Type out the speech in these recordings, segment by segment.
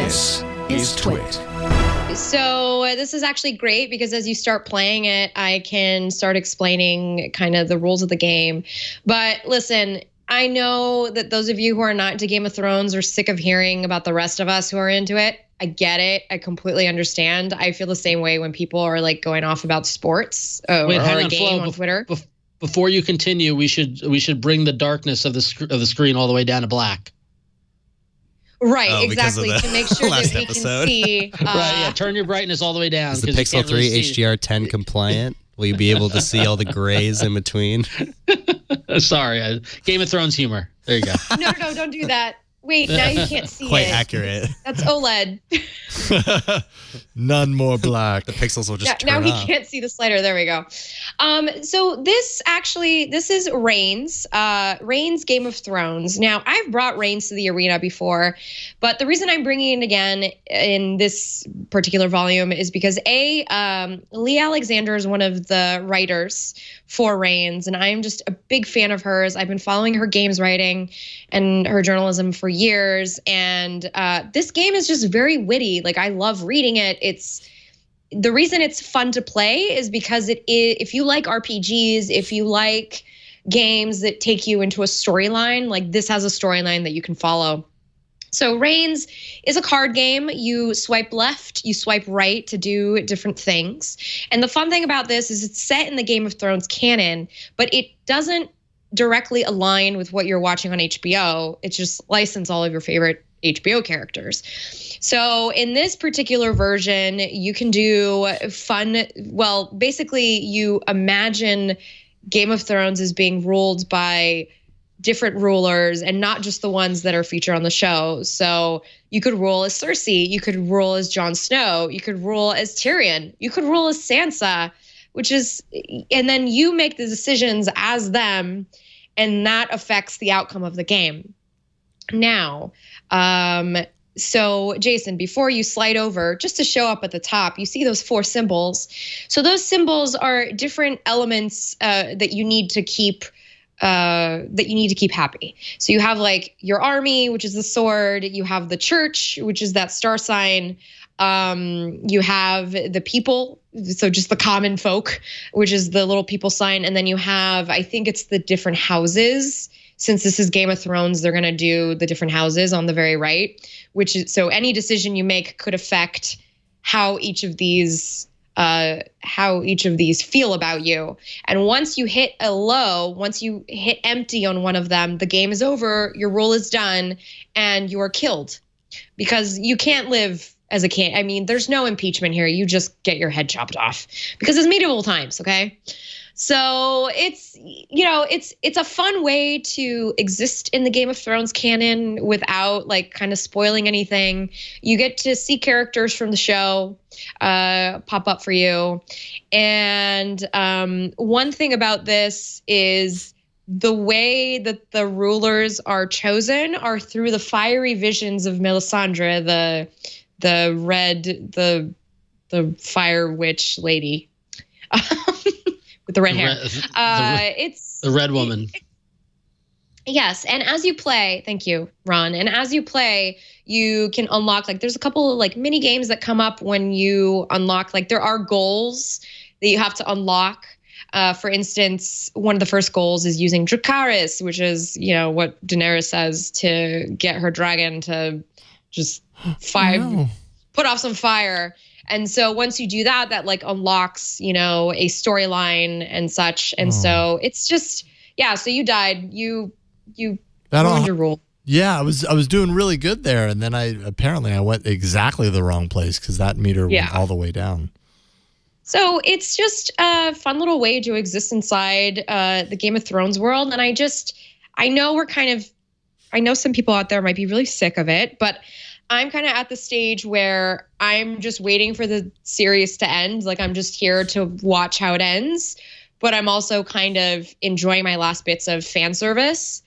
This is TWiT. So this is actually great because as you start playing it, I can start explaining kind of the rules of the game. But listen, I know that those of you who are not into Game of Thrones are sick of hearing about the rest of us who are into it. I get it. I completely understand. I feel the same way when people are like going off about sports or a game on Twitter. Before you continue, we should bring the darkness of the screen all the way down to black. Right, exactly, to make sure that we can see. Right, yeah, turn your brightness all the way down. Is the Pixel 3 HDR10 compliant? Will you be able to see all the grays in between? Sorry, Game of Thrones humor. There you go. No, don't do that. Wait, now you can't see Quite it. accurate. That's OLED. None more black. The pixels will just turn now he off. can't see the slider. There we go. So this is Reigns. Reigns Game of Thrones. Now, I've brought Reigns to the arena before, but the reason I'm bringing it again in this particular volume is because Lee Alexander is one of the writers for Reigns, and I'm just a big fan of hers. I've been following her games writing and her journalism for years, and this game is just very witty. Like, I love reading it. It's the reason it's fun to play is because if you like RPGs, if you like games that take you into a storyline, like this has a storyline that you can follow. So Reigns is a card game. You swipe left, you swipe right to do different things. And the fun thing about this is it's set in the Game of Thrones canon, but it doesn't directly align with what you're watching on HBO. It's just licensed all of your favorite HBO characters. So in this particular version, you can do basically you imagine Game of Thrones as being ruled by different rulers and not just the ones that are featured on the show. So you could rule as Cersei, you could rule as Jon Snow, you could rule as Tyrion, you could rule as Sansa, and then you make the decisions as them, and that affects the outcome of the game. Now, so Jason, before you slide over, just to show up at the top, you see those 4 symbols. So those symbols are different elements that you need to keep happy. So you have like your army, which is the sword. You have the church, which is that star sign. You have the people, so just the common folk, which is the little people sign. And then you have, I think it's the different houses. Since this is Game of Thrones, they're going to do the different houses on the very right, so any decision you make could affect how each of these feel about you. And once you hit once you hit empty on one of them, the game is over, your rule is done, and you are killed. Because you can't live as a king. I mean, there's no impeachment here. You just get your head chopped off. Because it's medieval times, okay? So it's a fun way to exist in the Game of Thrones canon without like kind of spoiling anything. You get to see characters from the show pop up for you. And one thing about this is the way that the rulers are chosen are through the fiery visions of Melisandre, the fire witch lady. With the red hair. It's the red woman. Yes. And as you play, thank you, Ron. And as you play, you can unlock, like, there's a couple of like mini games that come up when you unlock, like there are goals that you have to unlock. For instance, one of the first goals is using Dracarys, which is, what Daenerys says to get her dragon to just put off some fire. And so once you do that, that like unlocks, a storyline and such. And so it's just, so you died. You ruined your rule. Yeah, I was doing really good there. And then I went exactly the wrong place because that meter went all the way down. So it's just a fun little way to exist inside the Game of Thrones world. And I know I know some people out there might be really sick of it, but I'm kind of at the stage where I'm just waiting for the series to end. Like, I'm just here to watch how it ends, but I'm also kind of enjoying my last bits of fan service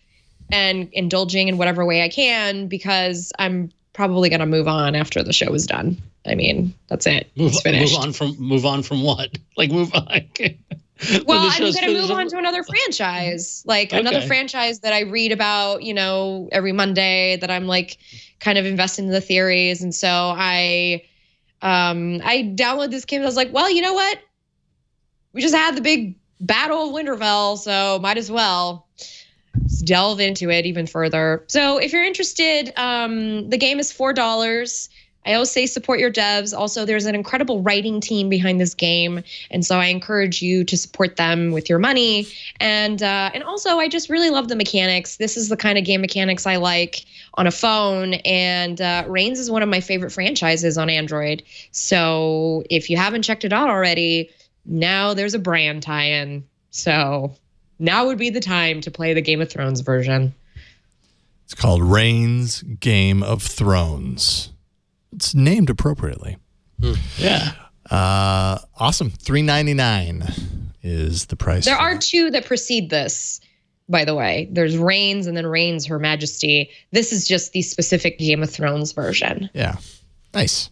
and indulging in whatever way I can because I'm probably going to move on after the show is done. I mean, that's it. It's finished. Move on from what? Like, move on. Well, I'm going to move on to another franchise, like another franchise that I read about, every Monday that I'm like kind of invest into the theories. And so I downloaded this game. And I was like, well, you know what? We just had the big Battle of Winterfell, so might as well delve into it even further. So if you're interested, the game is $4. I always say support your devs. Also, there's an incredible writing team behind this game, and so I encourage you to support them with your money. And also, I just really love the mechanics. This is the kind of game mechanics I like on a phone, and Reigns is one of my favorite franchises on Android. So if you haven't checked it out already, now there's a brand tie-in. So now would be the time to play the Game of Thrones version. It's called Reigns Game of Thrones. It's named appropriately. Yeah. Awesome. $3.99 is the price. There are two that precede this, by the way. There's Reigns and then Reigns Her Majesty. This is just the specific Game of Thrones version. Yeah. Nice.